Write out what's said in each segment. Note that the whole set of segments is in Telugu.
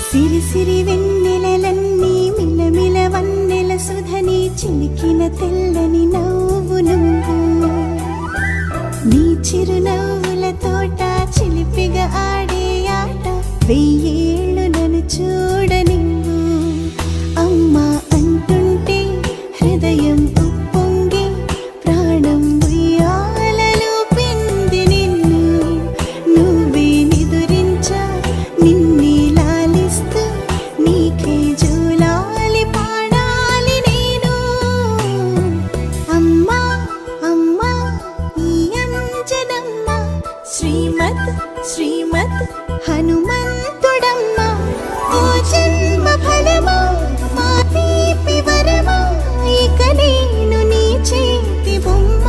సిరి సిరి వెన్నెలలన్నీ మిలమిల వన్నెల సుధని చిలికిన తెల్లని నవ్వు నువ్వు నీ చిరునవ్వుల తోట చిలిపిగా ఆడే ఆట వెయ్యేళ్ళు నన్ను చూడనివ్వు అమ్మా అంటుంటే హృదయం ఉప్పొంగి ప్రాణం ఉయ్యాలలో పింది నిన్ను నువ్వే నిదురించా నిన్నే లాలిస్తూ నీకే జూలాలి పాడాలి నేను అమ్మా అమ్మా ఈ అంజనమ్మ శ్రీమత్ శ్రీమత్ హనుమంతుడమ్మ ఓ జన్మ ఫలమా మా తీపి వరమా ఇక నేను నీ చేతి బొమ్మ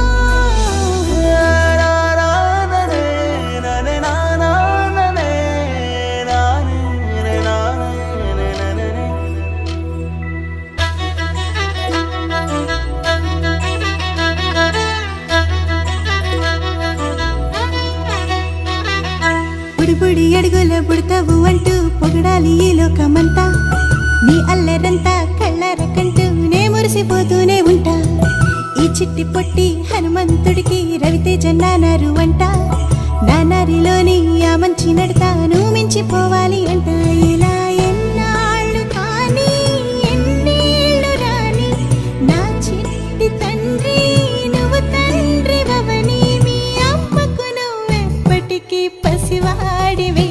బుడి అడుగుల బుడతావు అంటూ పొగడాలి ఈ లోకమంతా నీ అల్లరంతా కళ్ళరకంటూ నే మురిసిపోతూనే ఉంటా ఈ చిట్టి పొట్టి హనుమంతుడికి రవితేజ నానారు అంట నానారిలోని ఆ మంచి నడతాను మించిపోవాలి అంట ఇలా ఎన్నాళ్ళు కానీ ఎన్నేళ్ళు రాని నా చిట్టి తండ్రి నువ్వు తండ్రి వవని మీ అమ్మకు నువ్వెప్పటికీ పసివాడివి